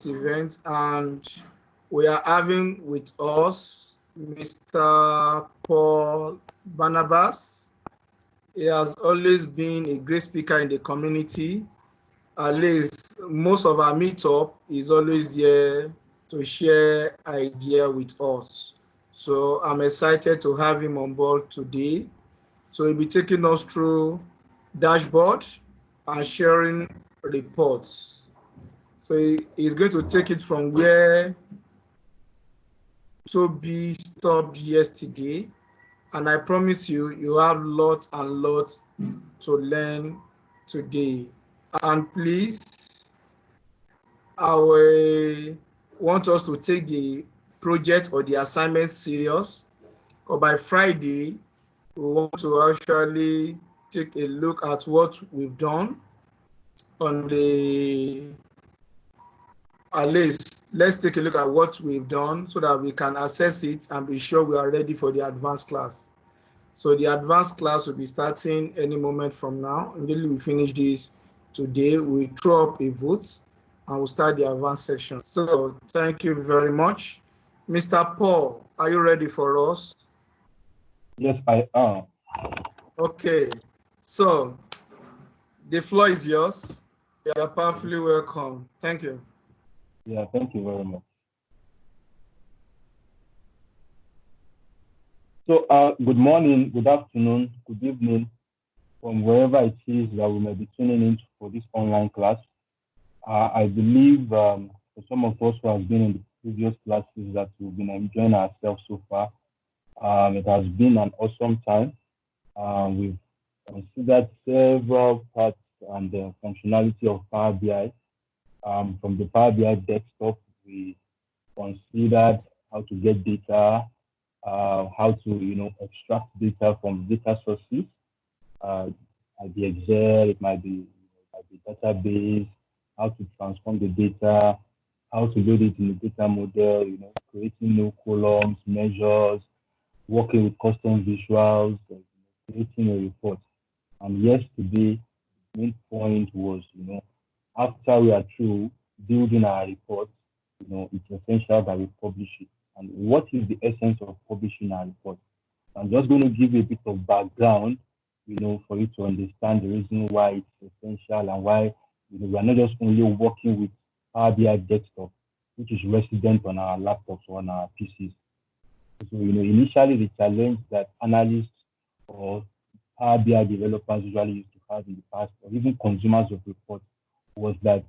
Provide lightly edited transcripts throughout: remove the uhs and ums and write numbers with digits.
this event, and we are having with us Mr. Paul Barnabas. He has always been a great speaker in the community. At least most of our meetup is always here to share idea with us. So I'm excited to have him on board today. So he'll be taking us through dashboard and sharing reports. So he's going to take it from where Toby stopped yesterday. And I promise you, you have lot and lot to learn today. And please, I will want us to take the project or the assignment serious. Or by Friday, we want to actually take a look at what we've done on the, at least let's take a look at what we've done so that we can assess it and be sure we are ready for the advanced class. So the advanced class will be starting any moment from now. Immediately we finish this today, we throw up a vote and we'll start the advanced section. So thank you very much. Mr. Paul, are you ready for us? Yes, I am. Okay, so the floor is yours. You are powerfully welcome. Thank you. Yeah, thank you very much. So good morning, good afternoon, good evening, from wherever it is that we may be tuning in for this online class. I believe for some of us who have been in the previous classes that we've been enjoying ourselves so far. It has been an awesome time. We've considered several parts and the functionality of Power BI. From the Power BI desktop, we considered how to get data, how to extract data from data sources. It might be Excel, it might be database, how to transform the data, how to load it in the data model, creating new columns, measures, working with custom visuals, creating a report. And yesterday, the main point was, after we are through building our report, it's essential that we publish it. And what is the essence of publishing our report? I'm just going to give you a bit of background, for you to understand the reason why it's essential and why we are not just only working with Power BI desktop, which is resident on our laptops or on our PCs. So, initially the challenge that analysts or Power BI developers usually used to have in the past, or even consumers of reports, was that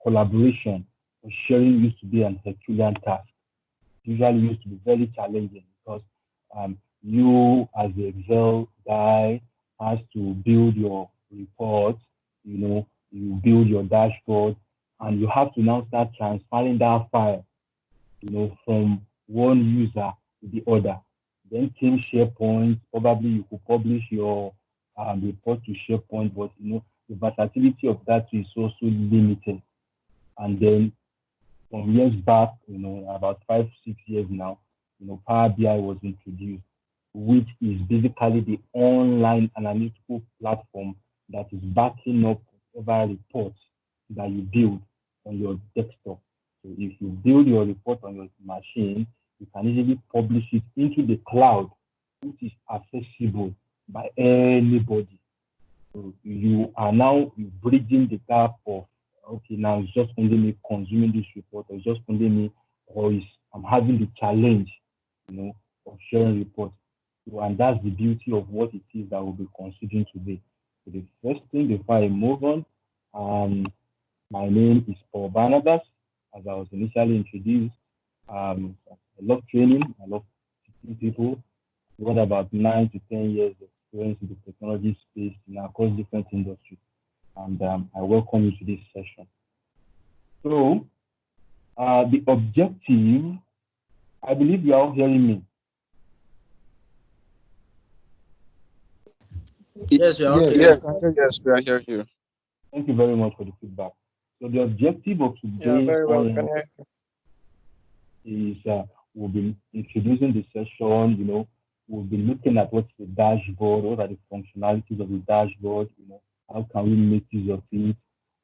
collaboration or sharing used to be an Herculean task. Usually used to be very challenging because you as the Excel guy has to build your report, you build your dashboard, and you have to now start transferring that file, from one user to the other. Then came SharePoint. Probably you could publish your report to SharePoint, but the versatility of that is also limited. And then from years back, about 5-6 years now, Power BI was introduced, which is basically the online analytical platform that is backing up whatever reports that you build on your desktop. So if you build your report on your machine, you can easily publish it into the cloud, which is accessible by anybody. So you are now bridging the gap of, okay, now it's just only me consuming this report, or it's just only me, or I'm having the challenge, of sharing reports. So, and that's the beauty of what it is that we'll be considering today. So the first thing before I move on, my name is Paul Barnabas, as I was initially introduced. I love training, I love teaching people. I've got about 9 to 10 years of experience in the technology space across different industries. And I welcome you to this session. So the objective, I believe you are all hearing me. Yes, we are okay. Yes, we are here. Thank you very much for the feedback. So the objective of today is we'll be introducing the session, we'll be looking at what's the dashboard, what are the functionalities of the dashboard, how can we make use of it.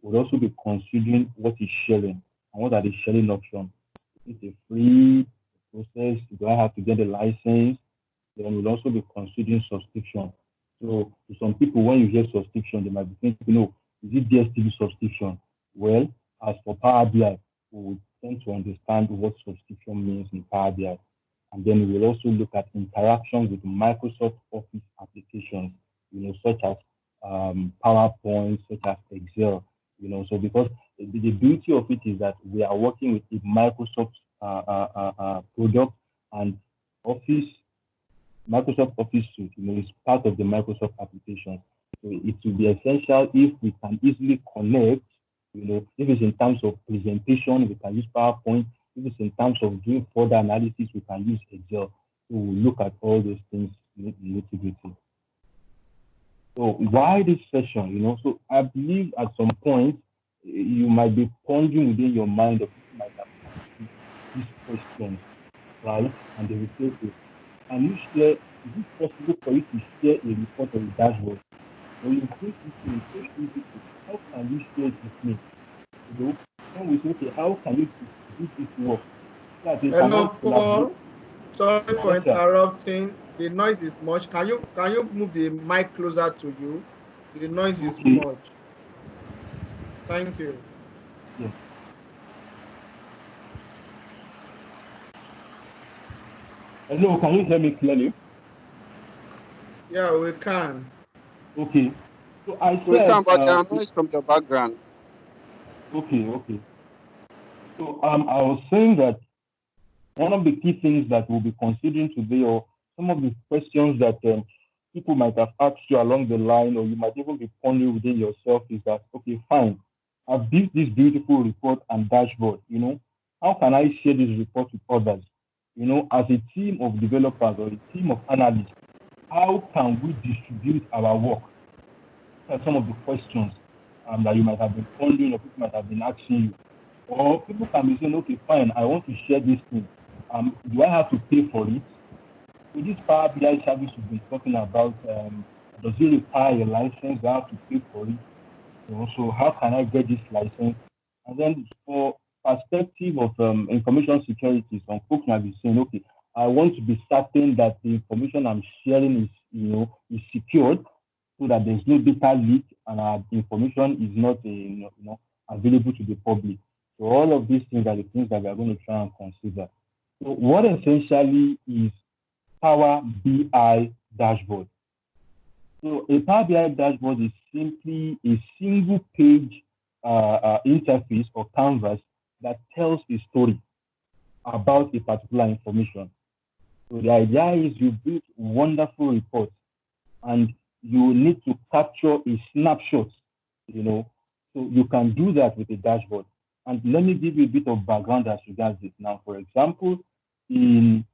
We'll also be considering what is sharing and what are the sharing options. Is it a free process? Do I have to get a license? Then we'll also be considering subscription. So to some people, when you hear subscription, they might be thinking, no, is it DSTV subscription? Well, as for Power BI, we will tend to understand what subscription means in Power BI. And then we will also look at interaction with Microsoft Office applications, such as PowerPoint, such as Excel, so because the beauty of it is that we are working with a Microsoft product, and Microsoft Office suite, is part of the Microsoft application. So it will be essential if we can easily connect, if it's in terms of presentation, we can use PowerPoint. If it's in terms of doing further analysis, we can use Excel. So we'll look at all those things nitty-gritty. So why this session, So I believe at some point, you might be pondering within your mind, or people might have asked these questions, right? And they will say, okay, can you share, is it possible for you to share a report or a dashboard? When you think how can you share it with me? When we say, okay, how can you do this work? Hello, Paul. Sorry for interrupting. The noise is much. Can you move the mic closer to you? The noise is much. Thank you. Yes. Hello, can you hear me clearly? Yeah, we can. Okay. So I said, we can, but there are noise from your background. Okay. So I was saying that one of the key things that we'll be considering today, or some of the questions that people might have asked you along the line, or you might even be pondering within yourself, is that, okay, fine, I've built this beautiful report and dashboard, how can I share this report with others? As a team of developers or a team of analysts, how can we distribute our work? These are some of the questions that you might have been pondering, or people might have been asking you. Or people can be saying, okay, fine, I want to share this thing. Do I have to pay for it? So this Power BI service we've been talking about, does it require a license? Do I have to pay for it? So how can I get this license? And then for perspective of information security, some folks might be saying, okay, I want to be certain that the information I'm sharing is secured, so that there's no data leak and our information is not available to the public. So all of these things are the things that we are going to try and consider. So what essentially is Power BI dashboard? So a Power BI dashboard is simply a single page interface or canvas that tells a story about a particular information. So the idea is you build wonderful reports, and you need to capture a snapshot, so you can do that with a dashboard. And let me give you a bit of background as regards this. Now, for example, in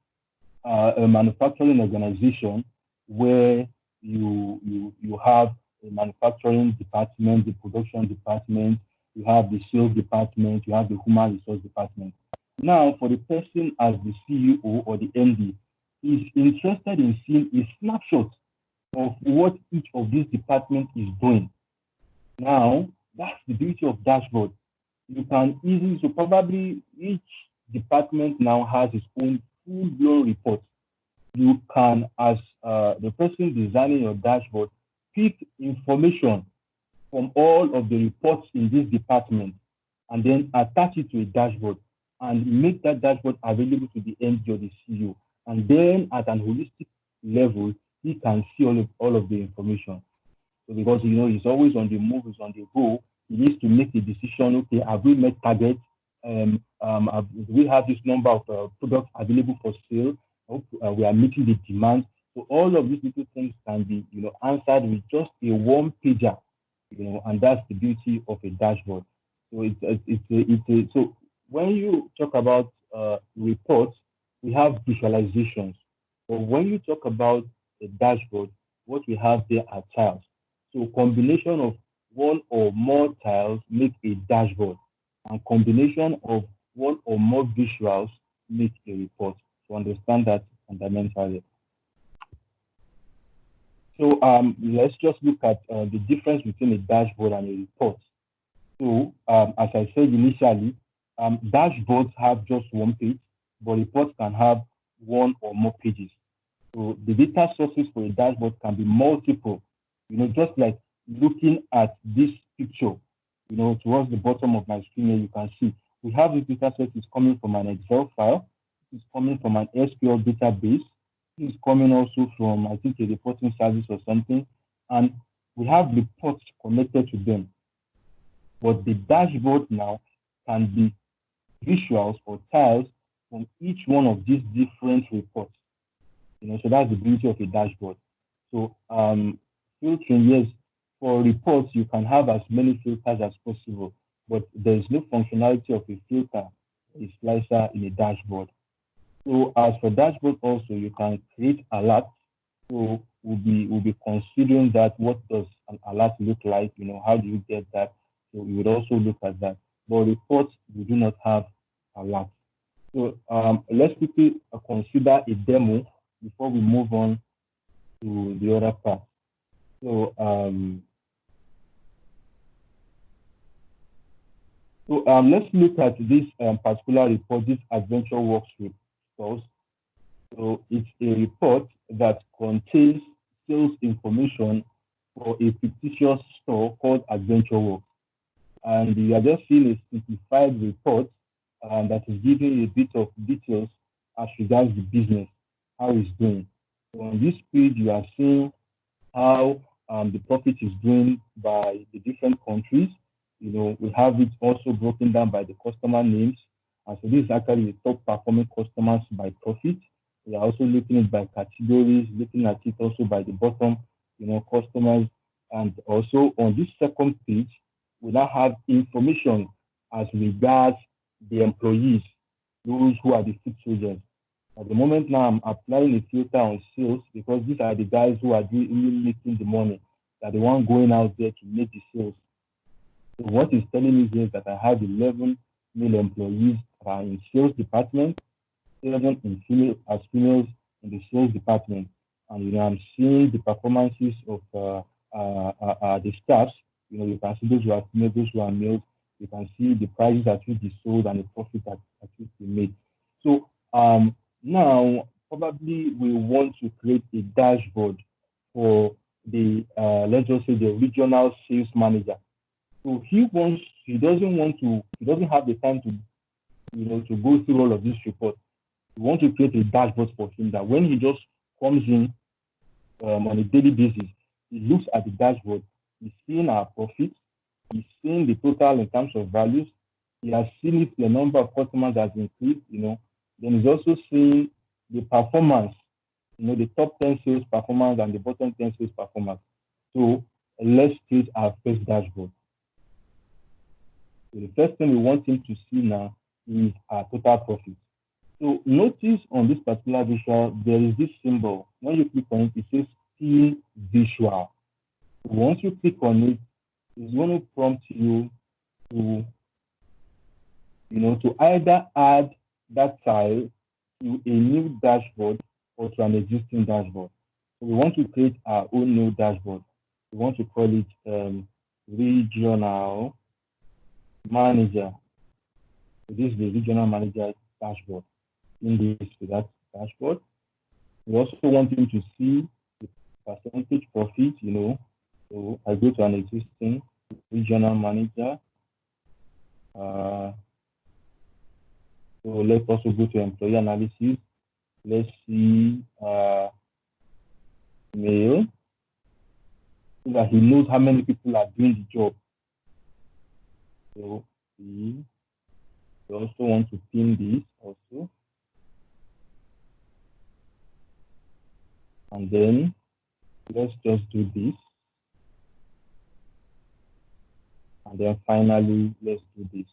a manufacturing organization where you have a manufacturing department, the production department, you have the sales department, you have the human resource department. Now, for the person as the CEO or the MD is interested in seeing a snapshot of what each of these departments is doing. Now, that's the beauty of dashboard. You can easily, so probably each department now has its own full-blown report. You can, as the person designing your dashboard, pick information from all of the reports in this department and then attach it to a dashboard and make that dashboard available to the MD or the CEO. And then at an holistic level, he can see all of the information. So because, he's always on the move, he's on the go, he needs to make a decision, okay, have we met targets? Do we have this number of products available for sale? We are meeting the demand. So all of these little things can be, answered with just a one-pager, and that's the beauty of a dashboard. So so when you talk about reports, we have visualizations. But when you talk about a dashboard, what we have there are tiles. So combination of one or more tiles make a dashboard, and combination of one or more visuals make a report. To understand that fundamentally. So let's just look at the difference between a dashboard and a report. So as I said initially, Dashboards have just one page, but reports can have one or more pages. So the data sources for a dashboard can be multiple. Just like looking at this picture, towards the bottom of my screen here, you can see we have this data set is coming from an Excel file, it's coming from an SQL database, it's coming also from, I think, a reporting service or something, and we have reports connected to them. But the dashboard now can be visuals or tiles from each one of these different reports. So that's the beauty of a dashboard. So filtering, yes, for reports, you can have as many filters as possible, but there's no functionality of a filter, a slicer in a dashboard. So as for dashboard also, you can create alerts. So we'll be considering that. What does an alert look like? How do you get that? So we would also look at that. But reports, we do not have alerts. So let's quickly consider a demo before we move on to the other part. So let's look at this particular report, this Adventure Works report. So it's a report that contains sales information for a fictitious store called Adventure Works. And you are just seeing a simplified report that is giving a bit of details as regards the business, how it's doing. So on this page, you are seeing how the profit is doing by the different countries. We have it also broken down by the customer names. And so this is actually the top performing customers by profit. We are also looking at it by categories, looking at it also by the bottom, customers. And also on this second page, we now have information as regards the employees, those who are the foot soldiers. At the moment now, I'm applying a filter on sales because these are the guys who are really making the money. They're the one going out there to make the sales. So what it's telling me is that I have 11 male employees that are in sales department, 7 in females in the sales department. And I'm seeing the performances of the staffs. You can see those who are females, those who are males. You can see the prices at which they sold and the profit at which they made. So now probably we want to create a dashboard for the let's just say the regional sales manager. So he doesn't have the time to go through all of this report. We want to create a dashboard for him that when he just comes in on a daily basis, he looks at the dashboard, he's seeing our profits, he's seeing the total in terms of values, he has seen if the number of customers has increased, then he's also seeing the performance, the top 10 sales performance and the bottom 10 sales performance. So let's create our first dashboard. So the first thing we want him to see now is our total profit. So notice on this particular visual, there is this symbol. When you click on it, it says Team Visual. Once you click on it, it's going to prompt you to, to either add that tile to a new dashboard or to an existing dashboard. So we want to create our own new dashboard. We want to call it Regional Manager. So this is the Regional Manager dashboard. In this to that dashboard, we also want him to see the percentage profit. So I go to an existing Regional Manager. So let's also go to employee analysis. Let's see male, so that he knows how many people are doing the job. So we also want to pin this also. And then let's just do this. And then finally, let's do this.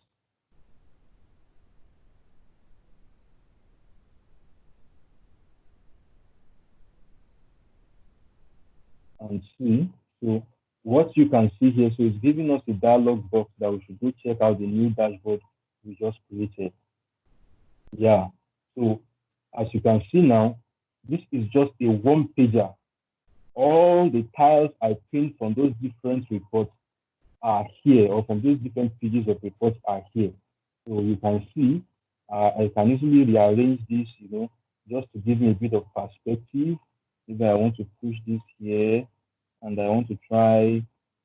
And see, so what you can see here, so it's giving us a dialog box that we should go check out the new dashboard we just created. Yeah, so as you can see now, this is just a one-pager. All the tiles I pinned from those different reports are here, or from those different pages of reports are here. So you can see, I can easily rearrange this, just to give me a bit of perspective. Maybe I want to push this here, and I want to try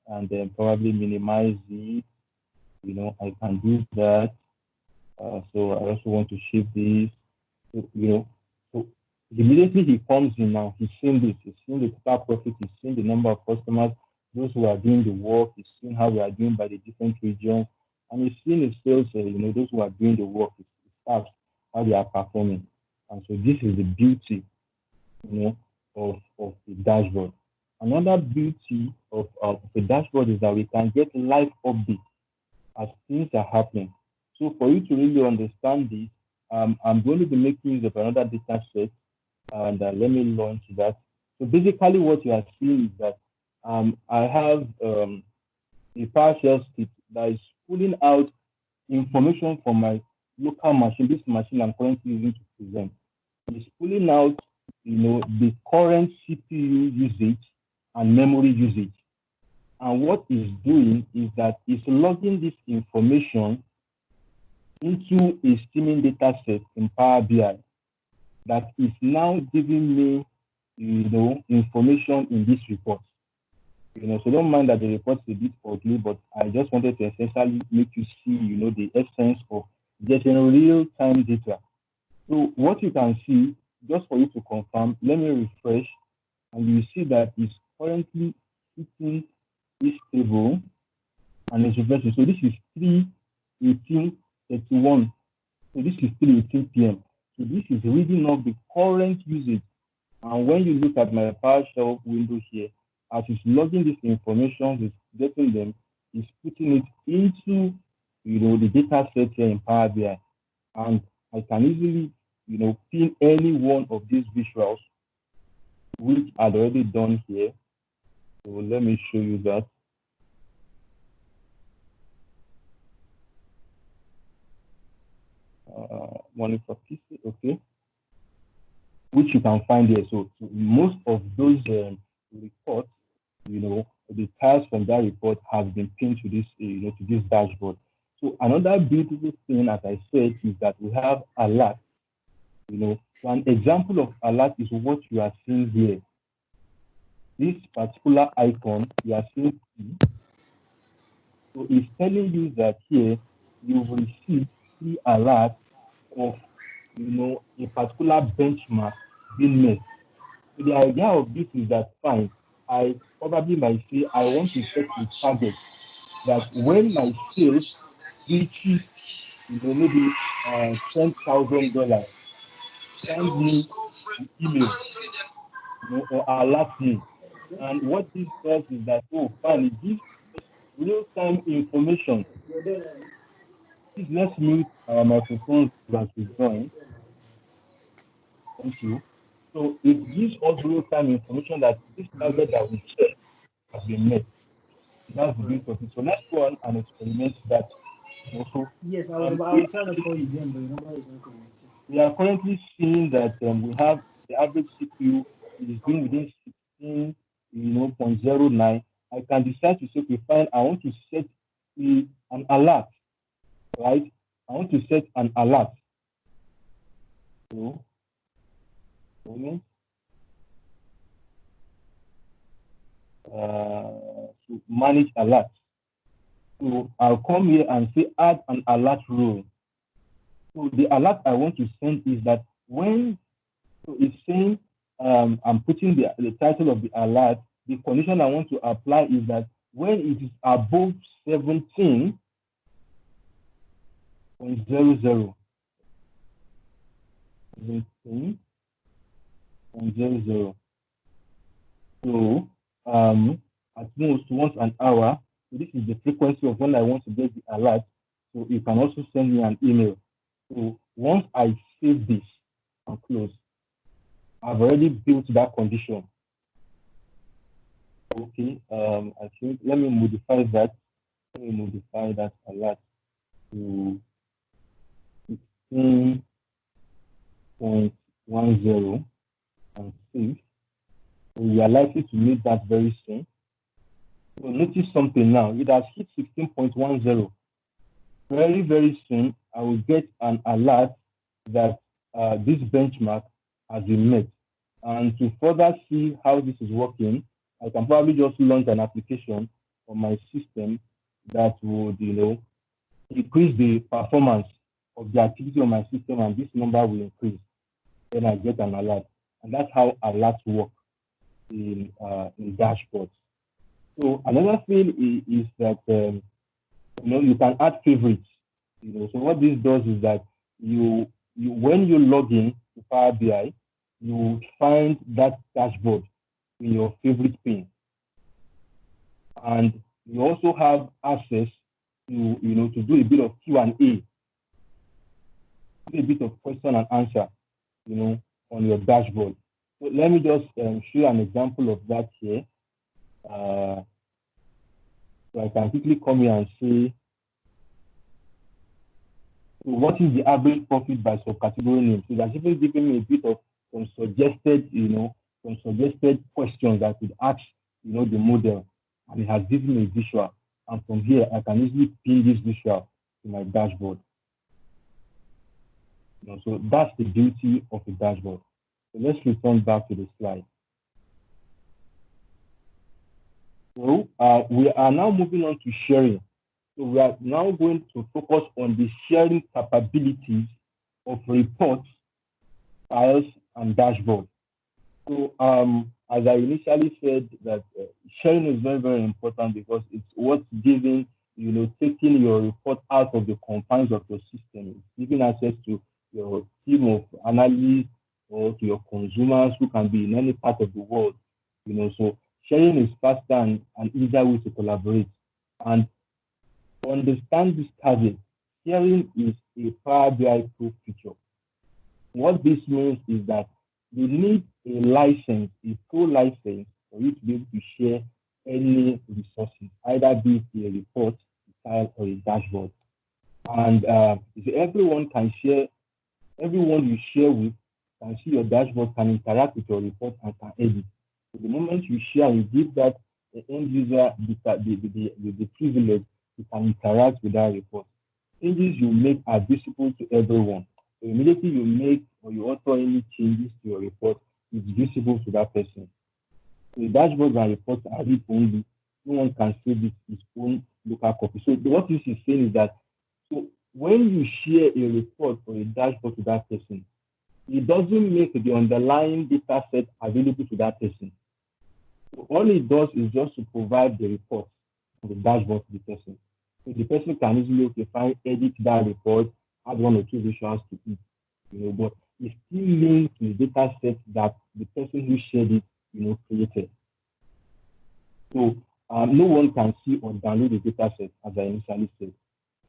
and then probably minimize it. I can do that. So I also want to shift this. So immediately he comes in now, he's seeing this, he's seeing the total profit, he's seeing the number of customers, those who are doing the work, he's seeing how we are doing by the different regions, and he's seeing his sales, those who are doing the work, his staff, how they are performing. And so this is the beauty, of the dashboard. Another beauty of the dashboard is that we can get live updates as things are happening. So for you to really understand this, I'm going to be making use of another data set, and let me launch that. So basically what you are seeing is that I have a PowerShell script that is pulling out information from my local machine, this machine I'm currently using to present. It's pulling out, the current CPU usage and memory usage. And what it's doing is that it's logging this information into a streaming data set in Power BI that is now giving me, information in this report. So don't mind that the report is a bit ugly, but I just wanted to essentially make you see, the essence of getting real-time data. So what you can see, just for you to confirm, let me refresh, and you see that it's currently hitting this table, and it's refreshing. So this is 3:18:31. So this is 3:18 p.m. So this is reading off the current usage. And when you look at my PowerShell window here, as it's logging this information, it's getting them, it's putting it into, the data set here in Power BI. And I can easily, pin any one of these visuals, which I'd already done here. So let me show you that. Money for PC, okay, which you can find here. So most of those reports, the tasks from that report have been pinned to this, to this dashboard. So another beautiful thing, as I said, is that we have alert. So an example of alert is what you are seeing here. This particular icon you are seeing, so it's telling you that here you will receive 3 alerts of, a particular benchmark being met. So the idea of this is that, fine, I probably might say I want to set a target that when my sales reaches, maybe $10,000, send me an email, or alert me. And what this does is that, oh, fine, it gives real-time information. Please, let's mute our microphones as we join. Thank you. So it gives us real-time information that this target that we set has been met. That's the beauty of it. So let's go on and experiment that. Also, yes, I was trying to call you again, but your number is not connected. We are currently seeing that we have the average CPU is being within 16.09. I can decide to say, okay, fine, I want to set an alert, right? I want to set an alert. So, to manage alerts. So I'll come here and say add an alert rule. So the alert I want to send is that when, so it's saying, I'm putting the title of the alert, the condition I want to apply is that when it is above 17.00, so at most once an hour, so this is the frequency of when I want to get the alert. So you can also send me an email. So once I save this and close, I've already built that condition. Okay, I think let me modify that. Let me modify that alert to 16.10 and save. So we are likely to meet that very soon. So notice something now. It has hit 16.10. So very, very soon, I will get an alert that this benchmark has been met. And to further see how this is working, I can probably just launch an application on my system that would, increase the performance of the activity on my system, and this number will increase. Then I get an alert. And that's how alerts work in dashboards. So another thing is that, you can add favorites. So what this does is that you when you log in to Power BI, you find that dashboard in your favorite pane, and you also have access to to do a bit of Q&A, do a bit of question and answer, on your dashboard. So let me just show you an example of that here. So I can quickly come here and say, so what is the average profit by subcategory name? So that's even giving me a bit of some suggested, some suggested questions that could ask, the model, and it has given me a visual. And from here, I can easily pin this visual to my dashboard. So that's the beauty of the dashboard. So let's return back to the slide. So we are now moving on to sharing. So we are now going to focus on the sharing capabilities of reports, files, and dashboards. So as I initially said, that sharing is very, very important because it's what's giving, taking your report out of the confines of your system. It's giving access to your team of analysts or to your consumers who can be in any part of the world. So sharing is faster and easier way to collaborate. And to understand this caveat, sharing is a Power BI Pro feature. What this means is that you need a license, a pro license, for you to be able to share any resources, either be it a report, a file, or a dashboard. And everyone can share, everyone you share with can see your dashboard, can interact with your report, and can edit. So the moment you share, you give that end user the privilege to can interact with that report. Changes you make are visible to everyone. So immediately you make or you author any changes to your report, it's visible to that person. So the dashboards and reports are read only. No one can save its own local copy. So what this is saying is that, so when you share a report or a dashboard to that person, it doesn't make the underlying data set available to that person. So all it does is just to provide the report or the dashboard to the person. So the person can easily edit that report, add one or two visuals to it, but it's still linked to the data set that the person who shared it, created. So no one can see or download the data set, as I initially said.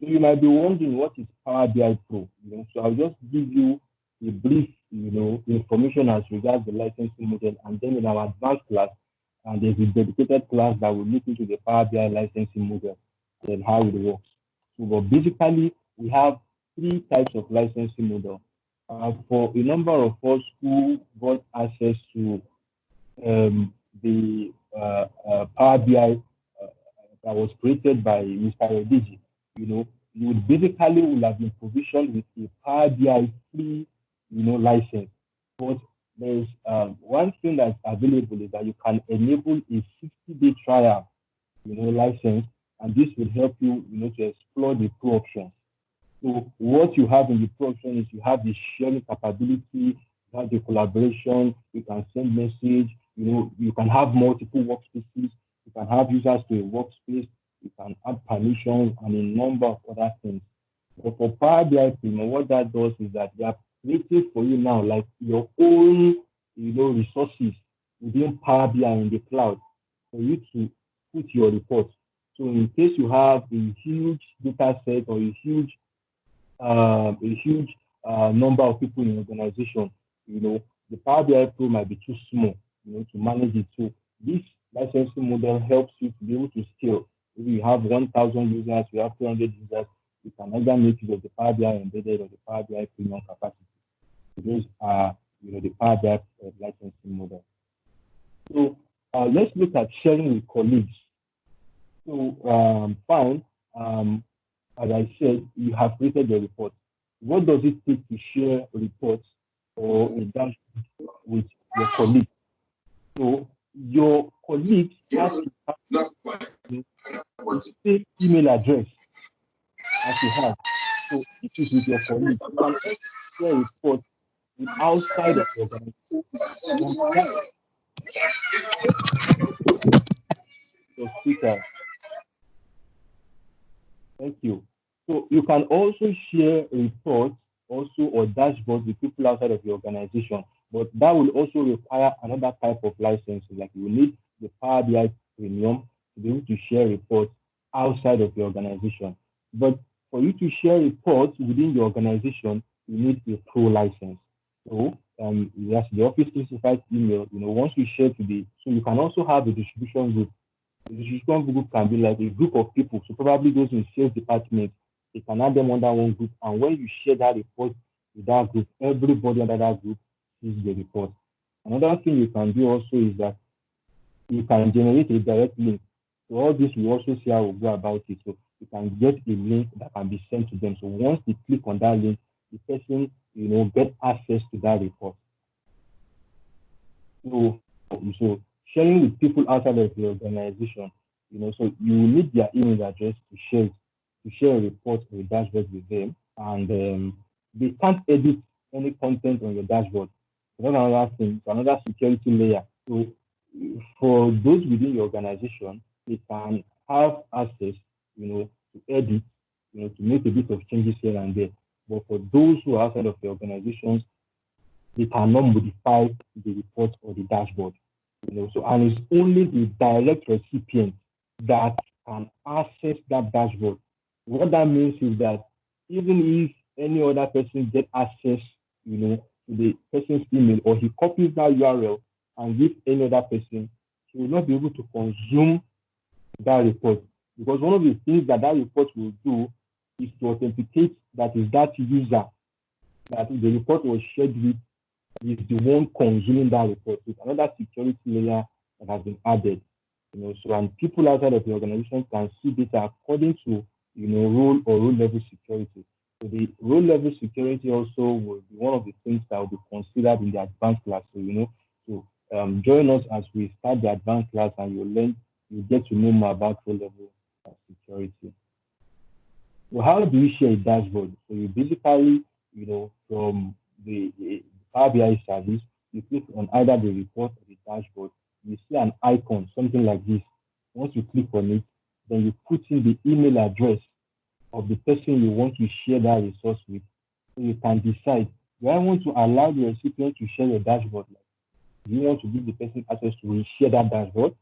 So you might be wondering, what is Power BI Pro? So I'll just give you a brief, information as regards the licensing model, and then in our advanced class, there's a dedicated class that will look into the Power BI licensing model and how it works. So, but basically, we have three types of licensing model. For a number of us who got access to the Power BI that was created by Mr. Odiji, you would basically will have been provisioned with a Power BI free, license. But there's one thing that's available is that you can enable a 60-day trial, license, and this will help you, to explore the Pro options. So what you have in the Pro option is you have the sharing capability, you have the collaboration, you can send message, you can have multiple workspaces, you can have users to a workspace, you can add permissions and a number of other things. But for Power BI Premium, what that does is that they are creating for you now like your own, resources within Power BI in the cloud for you to put your reports. So in case you have a huge data set or a huge number of people in your organization, the Power BI Pro might be too small, to manage it. So this licensing model helps you to be able to scale. If you have 1,000 users, you have 200 users, you can either make use of the Power BI embedded or the Power BI premium capacity. So those are, the Power BI licensing model. So let's look at sharing with colleagues. So fine. as I said, you have created the report. What does it take to share reports or a dashboard with your colleague? So your colleague has to have the same email address as you have. So if it's with your colleague, you can also share reports with outside of the organization. Your speaker. Thank you. So you can also share reports also or dashboards with people outside of the organization, but that will also require another type of license. Like you need the Power BI Premium to be able to share reports outside of the organization. But for you to share reports within the organization, you need a pro license. So yes, the Office 365 email, once you share to so you can also have a distribution group. The distribution group can be like a group of people. So probably those in sales department, they can add them under one group. And when you share that report with that group, everybody under that group sees the report. Another thing you can do also is that you can generate a direct link. So all this, we also see how we'll go about it. So you can get a link that can be sent to them. So once they click on that link, the person, get access to that report. So sharing with people outside of the organization, so you will need their email address to share a report or a dashboard with them, and they can't edit any content on your dashboard. So that's another thing, so another security layer. So for those within the organization, they can have access, to edit, to make a bit of changes here and there. But for those who are outside of the organizations, they cannot modify the report or the dashboard. So and it's only the direct recipient that can access that dashboard. What that means is that even if any other person get access, to the person's email, or he copies that URL and gives any other person, he will not be able to consume that report. Because one of the things that report will do is to authenticate that is that user that the report was shared with is the one consuming that report. It's another security layer that has been added. So and people outside of the organization can see data according to role or role level security. So the role level security also will be one of the things that will be considered in the advanced class. So join us as we start the advanced class, and you get to know more about role level security. So how do you share a dashboard? So you basically, from the Power BI service, you click on either the report or the dashboard, you see an icon, something like this. Once you click on it, then you put in the email address of the person you want to share that resource with. So you can decide, do I want to allow the recipient to share your dashboard? Do you want to give the person access to share that dashboard?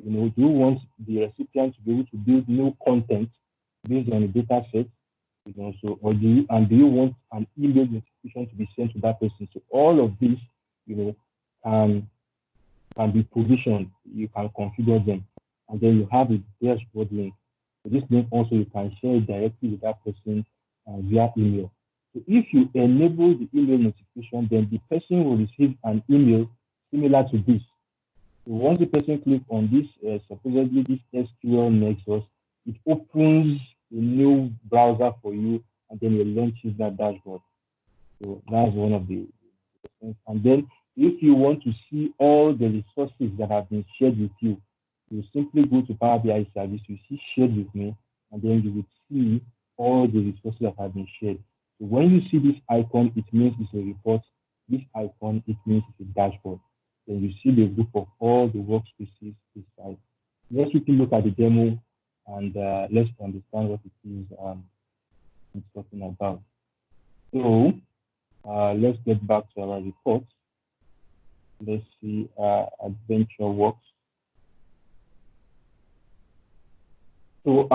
Do you want the recipient to be able to build new content based on the data set? Or do you want an email notification to be sent to that person? So all of these, can be provisioned. You can configure them, and then you have a dashboard link. So this link also you can share it directly with that person via email. So if you enable the email notification, then the person will receive an email similar to this. So once the person clicks on this, supposedly this SQL Nexus, it opens a new browser for you, and then it launches that dashboard. So that's one of the things. And then if you want to see all the resources that have been shared with you, you simply go to Power BI service, you see shared with me, and then you will see all the resources that have been shared. So when you see this icon, it means it's a report. This icon, it means it's a dashboard. Then you see the group of all the workspaces inside. Let's quickly look at the demo, and let's understand what it is it's talking about. So let's get back to our report. Let's see Adventure Works. So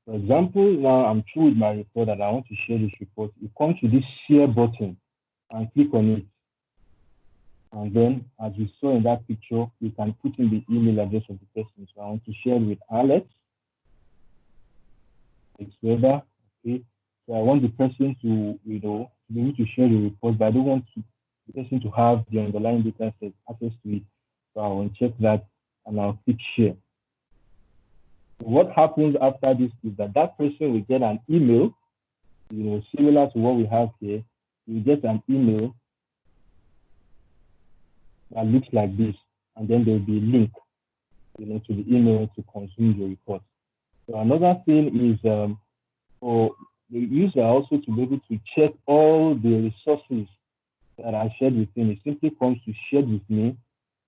for example, now I'm through with my report and I want to share this report. You come to this share button and click on it. And then, as you saw in that picture, you can put in the email address of the person. So I want to share it with Alex. Okay. So I want the person to, be able to share the report, but I don't want the person to have the underlying data set access to it. So I will check that and I'll click share. What happens after this is that person will get an email, similar to what we have here. You get an email that looks like this, and then there will be a link, to the email to consume the report. So another thing is for the user also to be able to check all the resources that are shared with him. It simply comes to shared with me,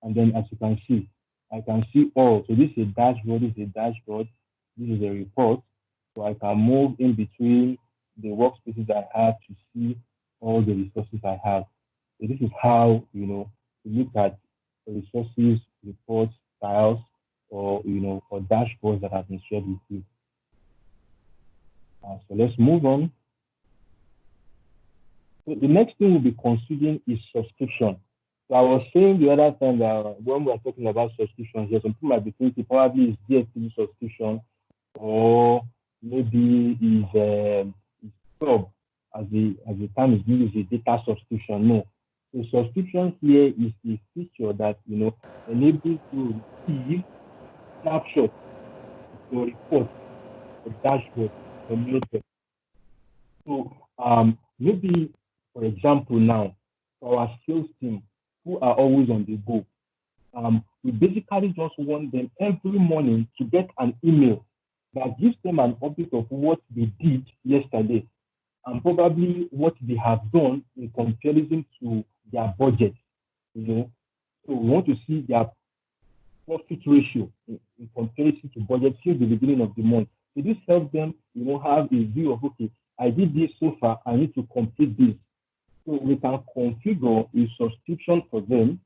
and then as you can see, I can see all. So this is a dashboard, this is a dashboard, this is a report. So I can move in between the workspaces I have to see all the resources I have. So this is how, to look at the resources, reports, files, or, or dashboards that have been shared with you. So let's move on. So the next thing we'll be considering is subscription. So I was saying the other time that when we are talking about subscriptions, some people might be thinking probably is DSTV subscription, or maybe is sub, as the term is used, is a data subscription. No. The subscription here is a feature that enables you to receive snapshots, your report, the dashboard, the newsletter. So maybe, for example, now for our sales team who are always on the go, we basically just want them every morning to get an email that gives them an update of what they did yesterday and probably what they have done in comparison to their budget. So we want to see their profit ratio in comparison to budget since the beginning of the month. So this helps them, have a view of, okay, I did this so far, I need to complete this. So we can configure a subscription for them,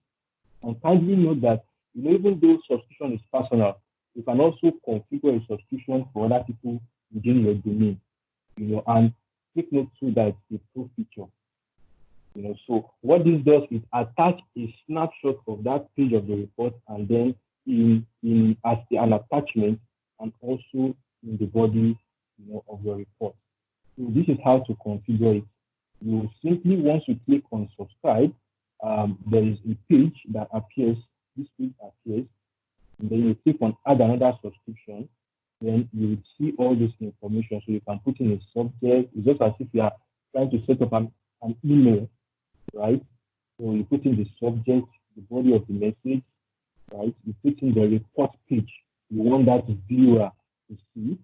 and kindly note that, even though subscription is personal, you can also configure a subscription for other people within your domain, and take note too that it's a pro feature. So what this does is attach a snapshot of that page of the report, and then in as an attachment, and also in the body, of your report. So this is how to configure it. You simply, once you click on subscribe, there is a page that appears. This page appears, and then you click on add another subscription. Then you will see all this information. So you can put in a subject. It's just as if you are trying to set up an email, right? So you put in the subject, the body of the message, right? You put in the report page. You want that viewer to see.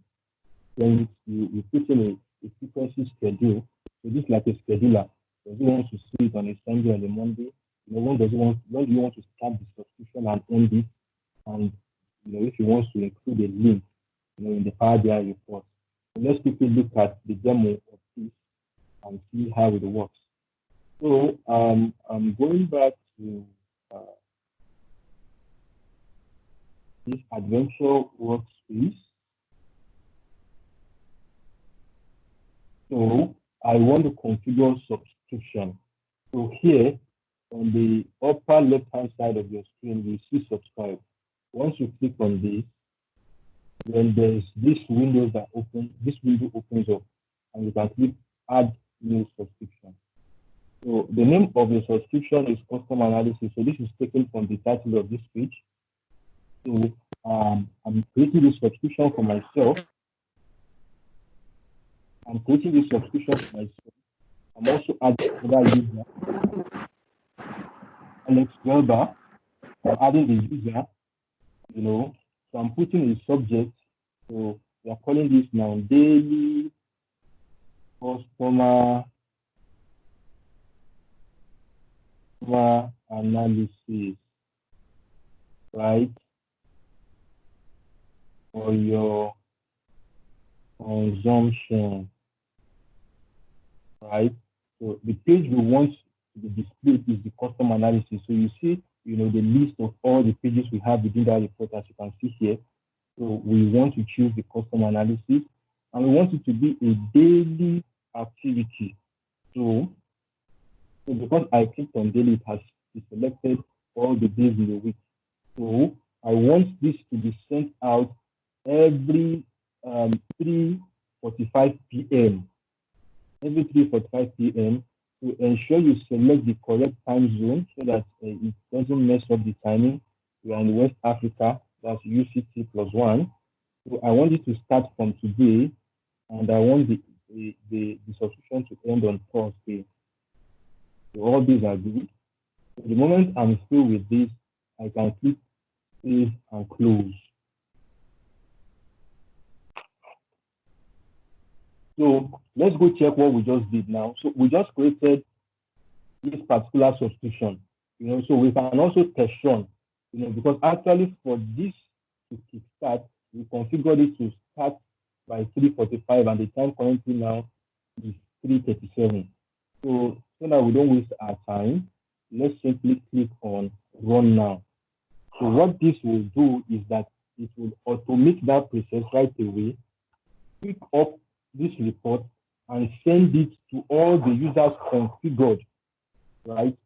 Then you put in a frequency schedule. So this is like a scheduler. Does he want to see it on a Sunday or a Monday? When do you want to start the subscription and end it? And if he wants to include a link, in the Power BI report. So let's quickly look at the demo of this and see how it works. So I'm going back to this adventure workspace. So I want to configure subscription. So here on the upper left-hand side of your screen, you see subscribe. Once you click on this, then there's this window that opens. This window opens up, and you can click add new subscription. So the name of the subscription is custom analysis. So this is taken from the title of this page. So I'm creating this subscription for myself. I'm creating this subscription for myself. I'm also adding another user, Alex Gelber. I'm adding the user, So I'm putting a subject. So we are calling this now daily customer analysis, right? For your consumption, right? So the page we want to be displayed is the custom analysis. So you see, the list of all the pages we have within that report, as you can see here. So we want to choose the custom analysis, and we want it to be a daily activity. So because I clicked on daily, it has selected all the days in the week. So I want this to be sent out every 3:45 p.m. Every 3:45 p.m. to ensure you select the correct time zone so that it doesn't mess up the timing. We are in West Africa, that's UCT+1. So I want you to start from today, and I want the subscription to end on Thursday. So all these are good. So the moment I'm through with this, I can click save and close. So let's go check what we just did now. So we just created this particular subscription, so we can also test run, because actually for this to kickstart, we configured it to start by 3:45, and the time currently now is 3:37. So that we don't waste our time, let's simply click on run now. So what this will do is that it will automate that process right away, pick up this report and send it to all the users configured, right,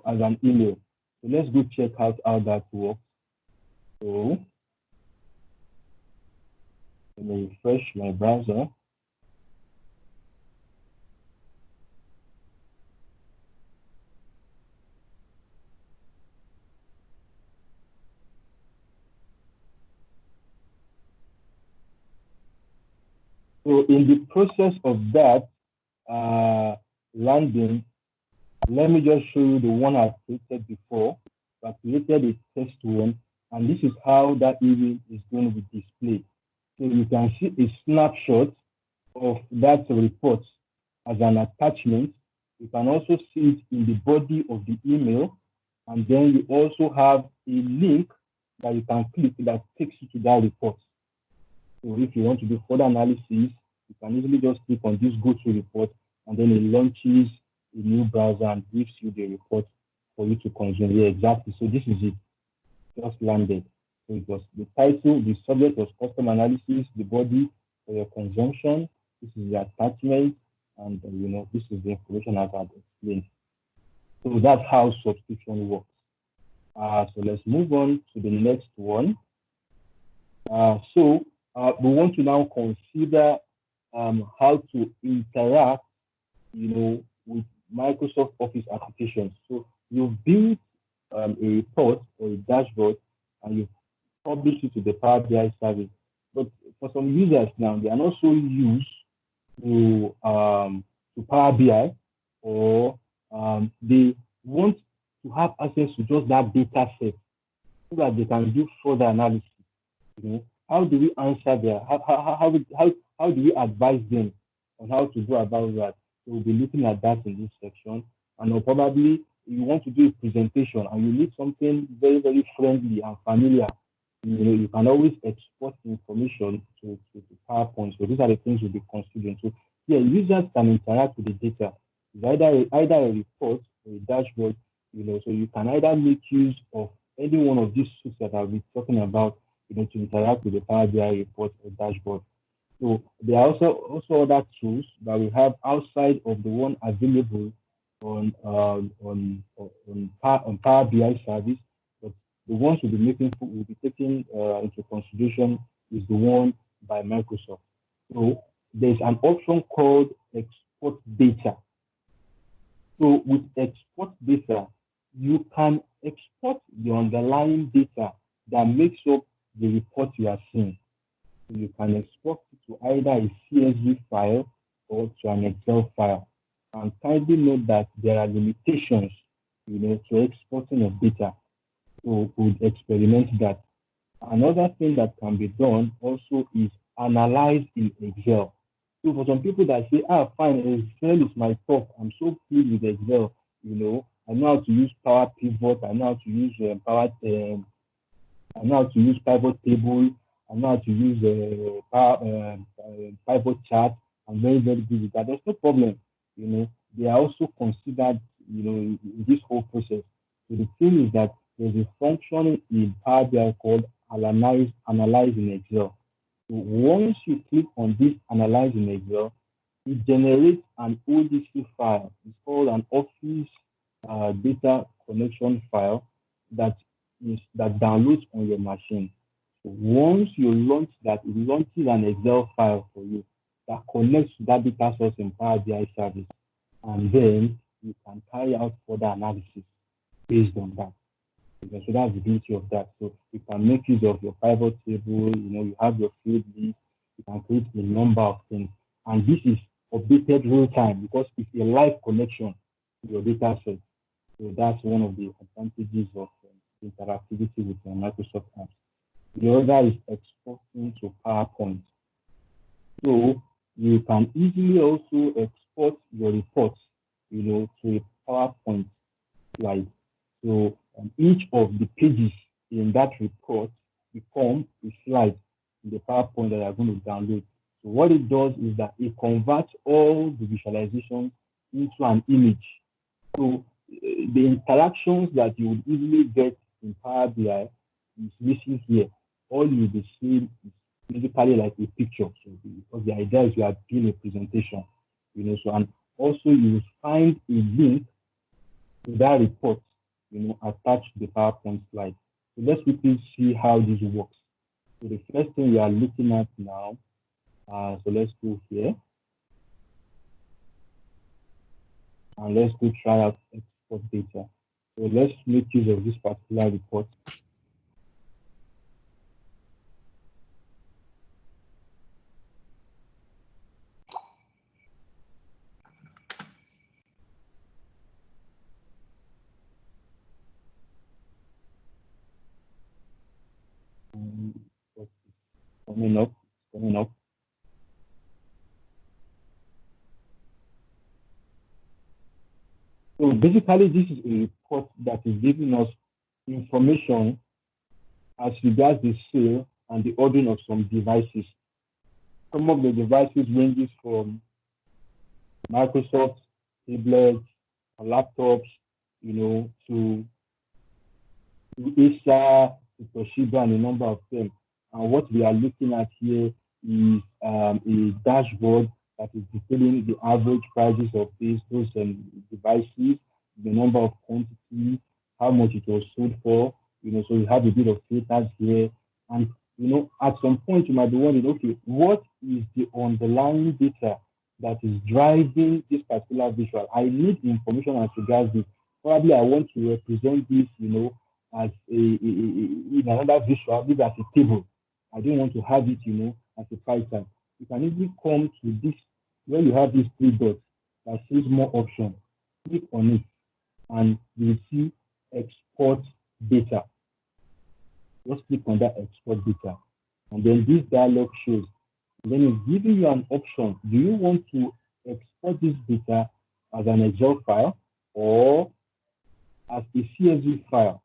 as an email. So let's go check out how that works. So let me refresh my browser. So in the process of that landing, let me just show you the one I created before. I created a test one, and this is how that email is going to be displayed. So you can see a snapshot of that report as an attachment. You can also see it in the body of the email, and then you also have a link that you can click that takes you to that report. So if you want to do further analysis, you can easily just click on this go to report, and then it launches a new browser and gives you the report for you to consume. Yeah, exactly. So this is it. Just landed. So it was the title, the subject was custom analysis, the body for your consumption. This is the attachment, and this is the information as I've explained. So that's how subscription works. So let's move on to the next one. So we want to now consider how to interact, with Microsoft Office applications. So you've built a report or a dashboard, and you publish it to the Power BI service. But for some users now, they are not so used to Power BI, or they want to have access to just that data set so that they can do further analysis. How do we answer there? How do we advise them on how to go about that? So we'll be looking at that in this section. And probably you want to do a presentation and you need something very, very friendly and familiar. You can always export information to PowerPoint. So these are the things we'll be considering. So yeah, users can interact with the data. It's either a report or a dashboard, so you can either make use of any one of these tools that I'll be talking about, to interact with the Power BI report or dashboard. So there are also other tools that we have outside of the one available on Power BI service, but the ones we'll be taking into consideration is the one by Microsoft. So there's an option called export data. So with export data, you can export the underlying data that makes up the report you are seeing. So you can export it to either a CSV file or to an Excel file. And kindly note that there are limitations, to exporting of data. So we'll experiment that. Another thing that can be done also is analyze in Excel. So for some people that say, fine, Excel is my top. I'm so pleased with Excel. I know how to use Power Pivot. I know how to use I know how to use pivot table. I know how to use pivot chart. I'm very, very good with that. There's no problem. They are also considered, in this whole process. So the thing is that there's a function in Power BI called analyze in Excel. So once you click on this analyze in Excel, it generates an ODC file. It's called an Office data connection file that downloads on your machine. So once you launch that, it launches an Excel file for you that connects to that data source in Power BI service, and then you can carry out further analysis based on that. So that's the beauty of that. So you can make use of your pivot table, you have your field list, you can create a number of things. And this is updated real time because it's a live connection to your data set. So that's one of the advantages of interactivity with Microsoft apps. The other is exporting to PowerPoint. So you can easily also export your reports, to a PowerPoint slide. So each of the pages in that report become a slide in the PowerPoint that you are going to download. So what it does is that it converts all the visualizations into an image. So the interactions that you would easily get in Power BI is missing here. All you'll be seeing is basically like a picture. So because the idea is you are doing a presentation, so and also you will find a link to that report, attached to the PowerPoint slide. So let's quickly see how this works. So the first thing we are looking at now, so let's go here. And let's go try out export data. So let's make use of this particular report. Coming up. So basically, this is a report that is giving us information as regards the sale and the ordering of some devices. Some of the devices ranges from Microsoft tablets, laptops, to Acer, to Toshiba, and a number of them. And what we are looking at here is a dashboard that is displaying the average prices of those devices, the number of quantity, how much it was sold for, so you have a bit of filters here. And, at some point you might be wondering, okay, what is the underlying data that is driving this particular visual? I need information as regards this. Probably I want to represent this, as in another visual, maybe as a table. I don't want to have it, as a pie chart. You can easily come to this, where you have these three dots that says more options. Click on it, and you will see export data. Just click on that export data. And then this dialog shows. And then it's giving you an option. Do you want to export this data as an Excel file or as a CSV file?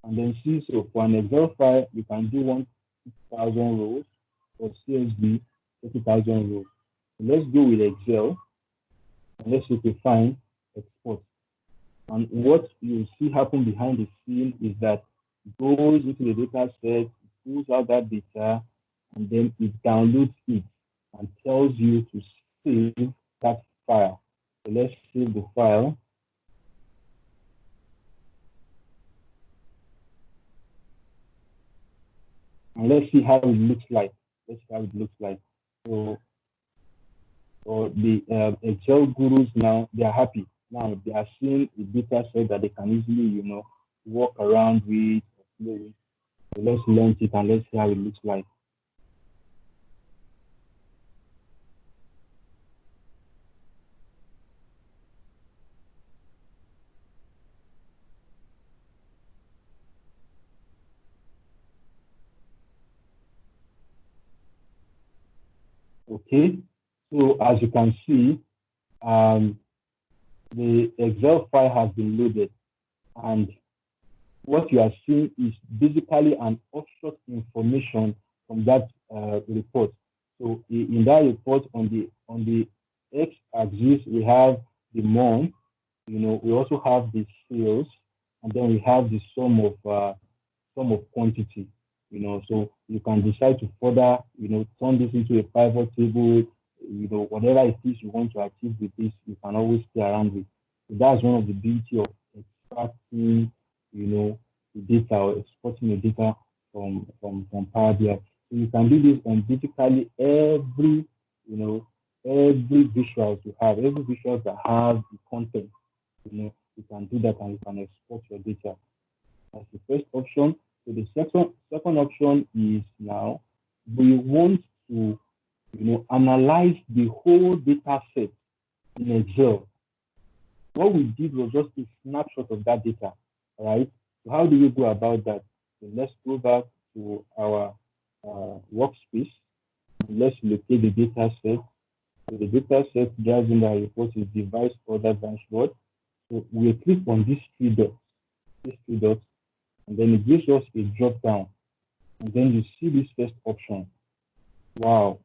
And then see, so for an Excel file, you can do 1,000 rows, for CSV, 30,000 rows. So let's go with Excel, and let's define export. And what you see happen behind the scene is that it goes into the data set, it pulls out that data, and then it downloads it and tells you to save that file. So let's save the file. And let's see how it looks like. So the Excel gurus now, they are happy. Now they are seeing a data set that they can easily, walk around with, play with. So let's launch it and let's see how it looks like. Okay, so as you can see, the Excel file has been loaded, and what you are seeing is basically an offshot information from that report. So in that report, on the x-axis, we have the month. We also have the sales, and then we have the sum of quantity. So you can decide to further, turn this into a pivot table. Whatever it is you want to achieve with this, you can always play around with. So that's one of the beauty of extracting, the data or exporting the data from Power BI. So you can do this on basically every visual you have, every visual that has the content. You can do that and you can export your data. That's the first option. So the second option is now we want to analyze the whole data set in Excel. What we did was just a snapshot of that data, right? So how do we go about that? So let's go back to our workspace. Let's locate the data set. So the data set driving the report is device order dashboard. So we click on these three dots, and then it gives us a drop down. And then you see this first option. Wow,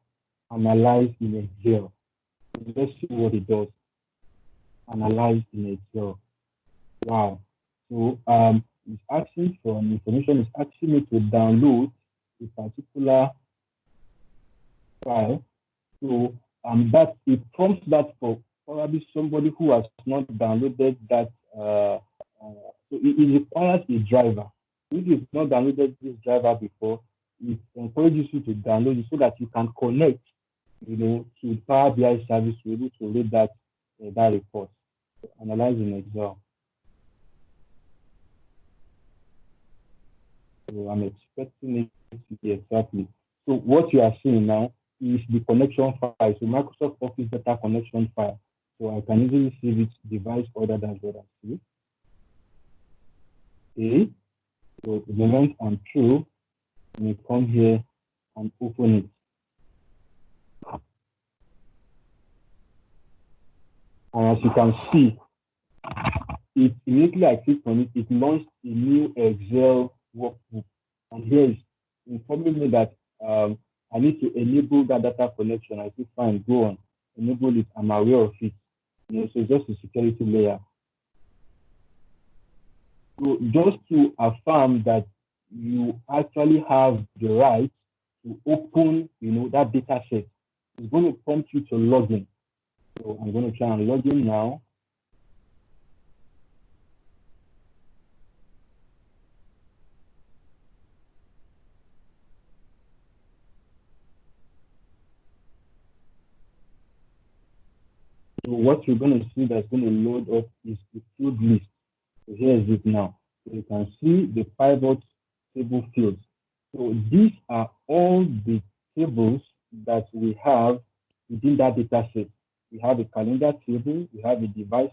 analyze in Excel. Let's see what it does. Analyze in Excel. Wow. So it's asking for information. It's asking me to download a particular file. So that it prompts that for probably somebody who has not downloaded that. So it requires a driver. If you've not downloaded this driver before, it encourages you to download it so that you can connect, to Power BI service to be able to read that report. So analyze in Excel. So I'm expecting it to be exactly. So what you are seeing now is the connection file. So Microsoft Office data connection file. So I can easily see its device order dashboard. Okay. So the moment I'm through, we come here and open it. And as you can see, it immediately I click on it, it launched a new Excel workbook. And here is informing me that I need to enable that data connection. I say, fine, go on, enable it. I'm aware of it. So just a security layer. So just to affirm that you actually have the right to open, that data set, it's going to prompt you to log in. So I'm going to try and log in now. So what you're going to see that's going to load up is the field list. So here is it now. So you can see the pivot table fields. So these are all the tables that we have within that data set. We have a calendar table, we have a device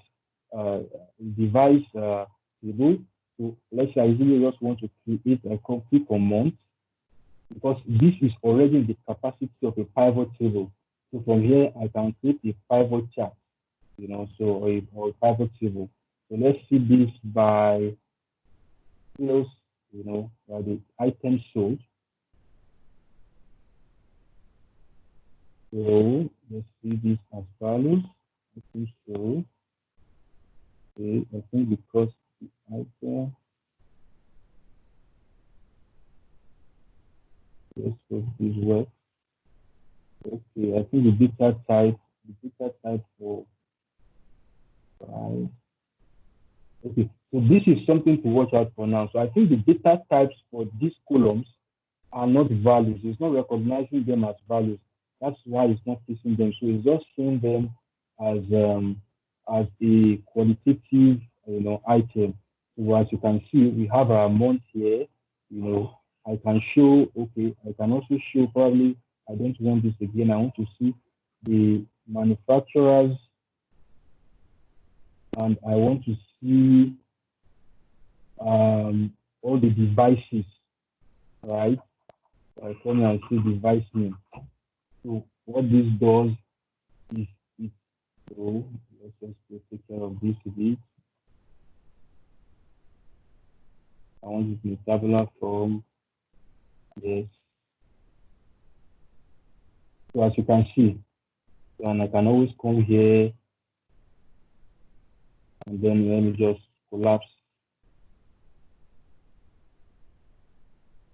table. So let's say I really just want to create a click on month, because this is already in the capacity of a pivot table. So from here I can create a pivot chart, or a pivot table. So let's see this by sales, by the items sold. So let's see this as follows. Items sold. Okay, I think because the item. Let's put this work. Okay, I think the data type for price. Okay, so this is something to watch out for now. So I think the data types for these columns are not values. It's not recognizing them as values. That's why it's not placing them. So it's just seeing them as a qualitative, item. So as you can see, we have our month here. I can show. Okay, I can also show probably. I don't want this again. I want to see the manufacturers, and I want to see all the devices, right? So I come and see device name. So what this does is so let's just take care of this a bit. I want it in a tabular form. Yes. So as you can see, and I can always come here and then let me just collapse.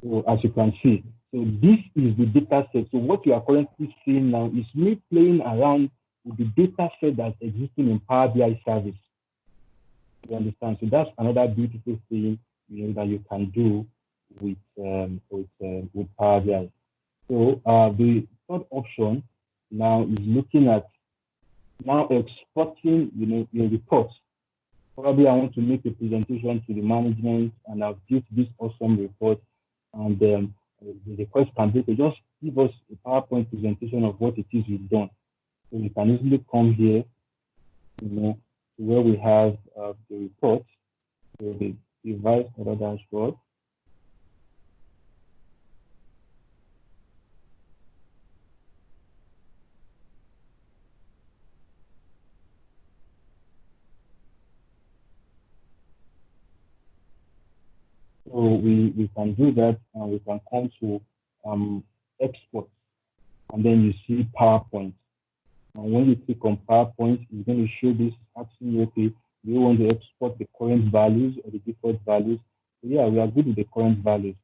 So as you can see, so this is the data set. So what you are currently seeing now is me playing around with the data set that's existing in Power BI service. You understand? So that's another beautiful thing that you can do with Power BI. So the third option now is looking at now exporting your reports probably I want to make a presentation to the management, and I've built this awesome report, and the request can be to just give us a PowerPoint presentation of what it is we've done. So we can easily come here, to where we have the report, so the device or dashboard. So we can do that, and we can come to export, and then you see PowerPoint. And when you click on PowerPoint, it's going to show this, asking you, okay, do you want to export the current values or the default values? So yeah, we are good with the current values.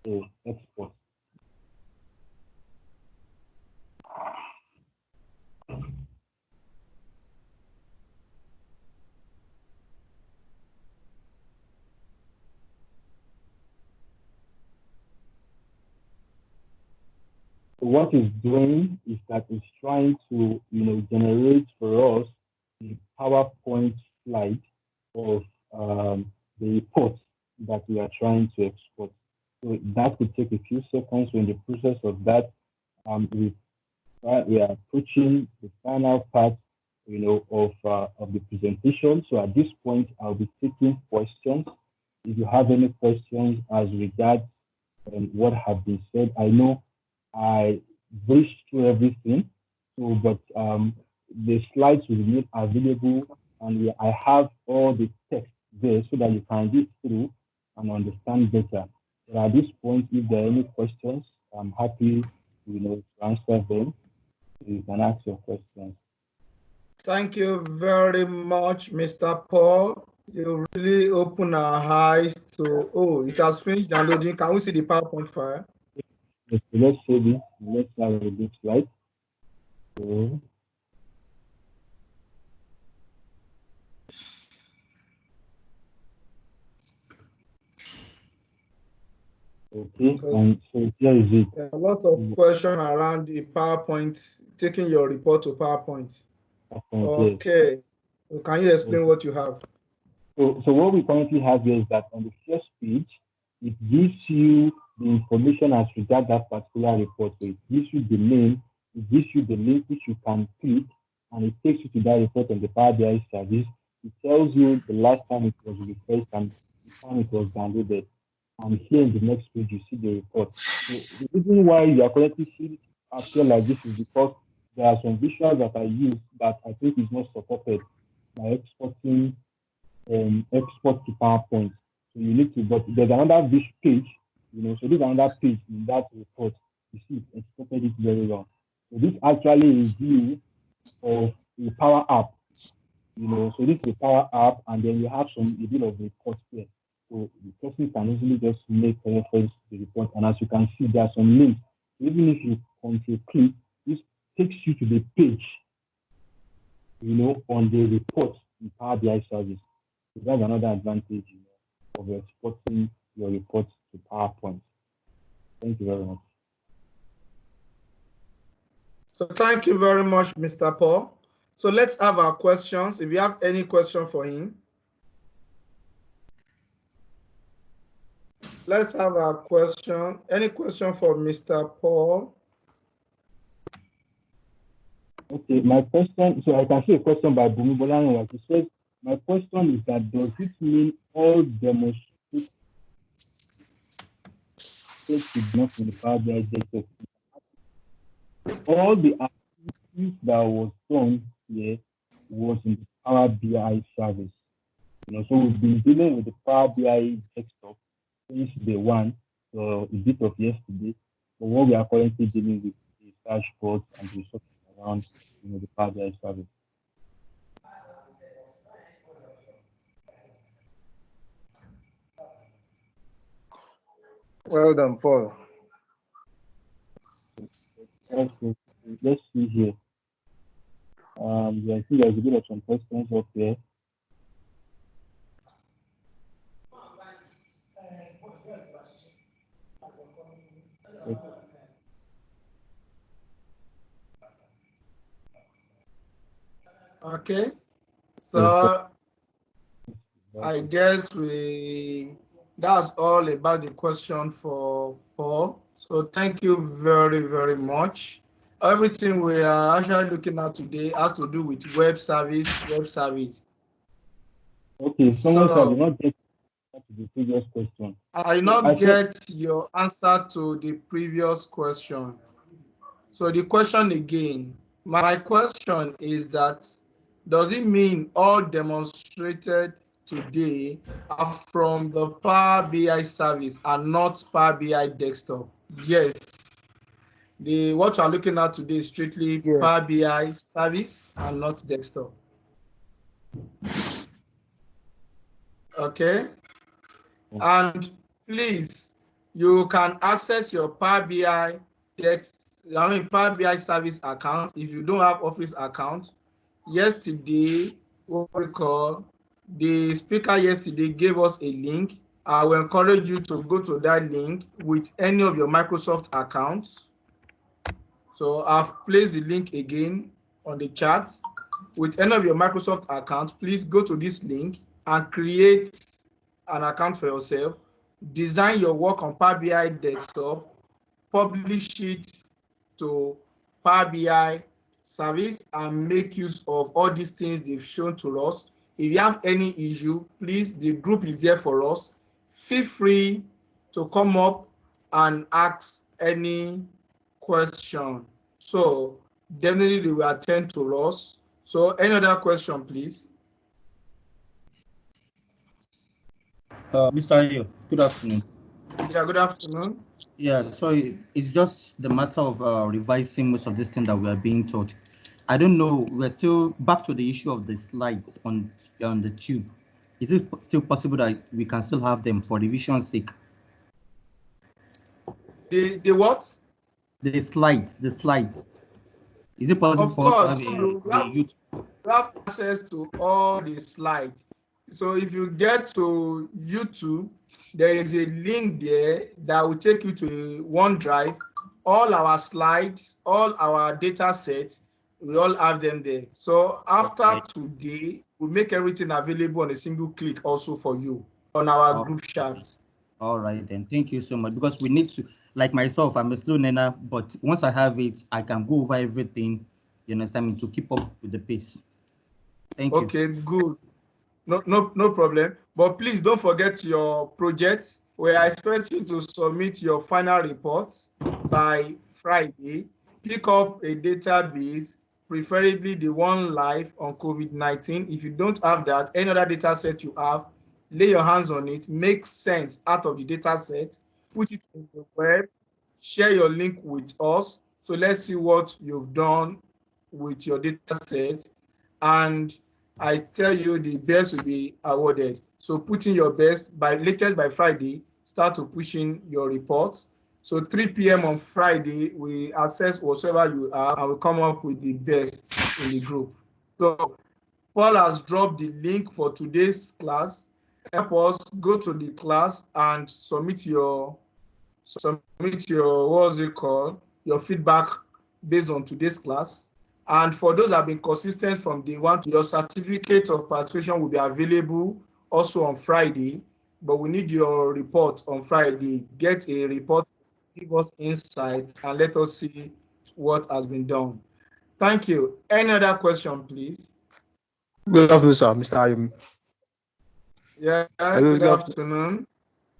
So export. So what it's doing is that it's trying to, generate for us the PowerPoint slide of the report that we are trying to export. So that could take a few seconds. So in the process of that, we are approaching the final part, of the presentation. So at this point, I'll be taking questions. If you have any questions as regards what has been said, I know I breezed through everything, but the slides will be available, and I have all the text there so that you can read through and understand better. But at this point, if there are any questions, I'm happy, to answer them. You can ask your questions. Thank you very much, Mr. Paul. You really open our eyes to, it has finished downloading. Can we see the PowerPoint file? Okay, let's see this. Let's have a good slide. Okay, and so here is it. There are a lot of questions around the PowerPoint, taking your report to PowerPoint. Okay, can you explain what you have? So what we currently have here is that on the first page, it gives you the information as regards that particular report. So it gives you the name, it gives you the link which you can click, and it takes you to that report on the Power BI service. It tells you the last time it was refreshed and the time it was downloaded. And here in the next page, you see the report. So the reason why you are currently seeing it appear like this is because there are some visuals that I use that I think is not supported by exporting export to PowerPoint. So you need to, but there's another page, so there's another page in that report. You see, it exported it very well. So this actually is view of the Power App, so this is the Power App, and then you have a bit of reports here. So the person can easily just make reference to the report, and as you can see, there are some links. So even if you control click, this takes you to the page, on the report in Power BI service. So that's another advantage of exporting your reports to PowerPoint. Thank you very much. So thank you very much, Mr. Paul. So let's have our questions. If you have any question for him. Let's have our question. Any question for Mr. Paul? Okay, my question, so I can see a question by Bumi Bolan. He says, my question is that does it mean all demonstrated did not in the Power BI data? All the activities that was done here was in the Power BI service. So we've been dealing with the Power BI desktop since day one, so a bit of yesterday. But what we are currently dealing with is dashboards and resources around the Power BI service. Well done, Paul. Let's see here. I think there's a bit of some questions up there. Okay. So I guess that's all about the question for Paul. So thank you very, very much. Everything we are actually looking at today has to do with web service. Okay, someone said I did So not get to the previous question. I did not get your answer to the previous question. So the question again, my question is that, does it mean all demonstrated today are from the Power BI service and not Power BI desktop? Yes. What you are looking at today is strictly Power BI service and not desktop. Okay. And please, you can access your Power BI Power BI service account if you don't have Office account. Yesterday, what we call the speaker yesterday gave us a link. I will encourage you to go to that link with any of your Microsoft accounts. So I've placed the link again on the chat. With any of your Microsoft accounts, please go to this link and create an account for yourself. Design your work on Power BI desktop, publish it to Power BI service, and make use of all these things they've shown to us. If you have any issue, please, the group is there for us. Feel free to come up and ask any question. So definitely they will attend to us. So any other question, please? Mr. Ayo, good afternoon. Yeah, good afternoon. Yeah, so it's just the matter of revising most of this thing that we are being taught. I don't know, we're still back to the issue of the slides on the tube. Is it still possible that we can still have them for revision's sake? The what? The slides. Is it possible Of for course, us to have you have access to all the slides. So if you get to YouTube, there is a link there that will take you to OneDrive. All our slides, all our data sets, we all have them there. So after today, we'll make everything available on a single click also for you on our group chats. All right, then. Thank you so much. Because we need to, like myself, I'm a slow learner, but once I have it, I can go over everything, you understand me, to keep up with the pace. Thank you. Okay, good. No problem. But please don't forget your projects. We are expecting to submit your final reports by Friday. Pick up a database, preferably the one live on COVID-19. If you don't have that, any other data set you have, lay your hands on it, make sense out of the data set, put it in the web, share your link with us. So let's see what you've done with your data set. And I tell you, the best will be awarded. So put in your best latest by Friday, start to push in your reports. So 3 p.m. on Friday, we assess whatever you are and we come up with the best in the group. So Paul has dropped the link for today's class. Help us go to the class and submit your what's it called, your feedback based on today's class. And for those that have been consistent from day one, your certificate of participation will be available also on Friday, but we need your report on Friday. Get a report, give us insight, and let us see what has been done. Thank you. Any other question, please? Good afternoon, sir. Mr. Ayumi. Yeah, good afternoon.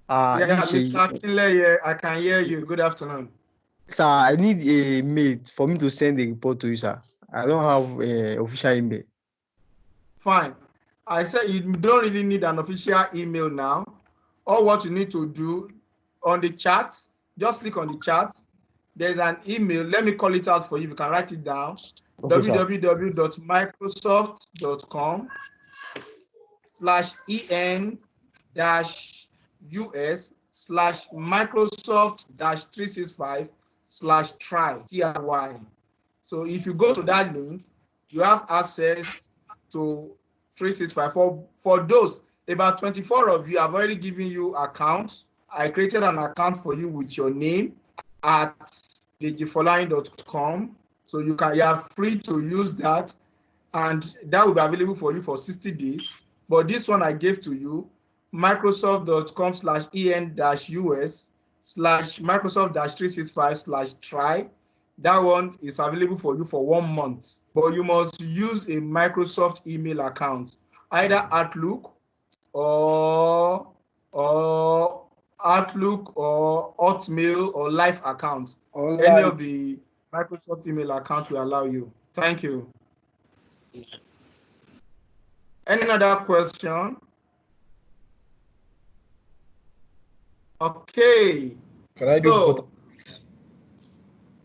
Mr. Akinleye, I can hear you. Good afternoon. Sir, I need a mail for me to send a report to you, sir. I don't have an official email. Fine. I said you don't really need an official email now. All what you need to do on the chat, just click on the chat. There's an email. Let me call it out for you. You can write it down. Okay, www.microsoft.com/en-us/Microsoft-365/try. So if you go to that link, you have access to 365. For those, about 24 of you have already given you accounts. I created an account for you with your name at dejifolayin.com. So you are free to use that, and that will be available for you for 60 days. But this one I gave to you, microsoft.com/en-us/microsoft-365/try. That one is available for you for 1 month, but you must use a Microsoft email account, either Outlook or Outlook or Hotmail or Live account. Any of the Microsoft email account will allow you. Thank you. Any other question? Okay. Can I do vote?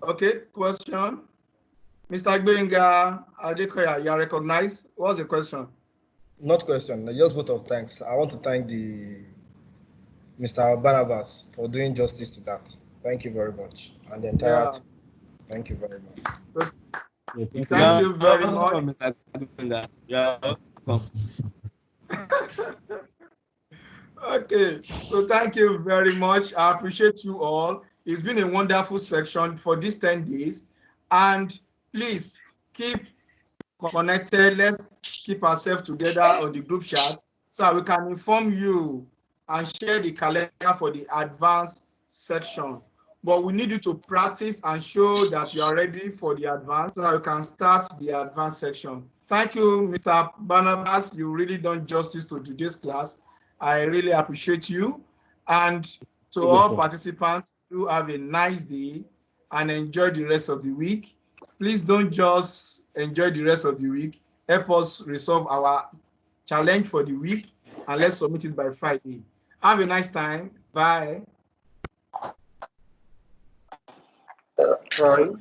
Okay, question. Mr. Gbenga Adekoya, you are recognized. What's the question? Not question, just vote of thanks. I want to thank Mr. Barnabas for doing justice to that. Thank you very much. And the entire team. Thank you very much. Thank you very much. Mr. Gbenga. Yeah. Okay, so thank you very much. I appreciate you all. It's been a wonderful section for these 10 days. And please keep connected. Let's keep ourselves together on the group chat so that we can inform you and share the calendar for the advanced section. But we need you to practice and show that you are ready for the advanced so that you can start the advanced section. Thank you, Mr. Barnabas. You really done justice to today's class. I really appreciate you. And to all participants, do have a nice day and enjoy the rest of the week. Please don't just enjoy the rest of the week. Help us resolve our challenge for the week and let's submit it by Friday. Have a nice time. Bye. Bye.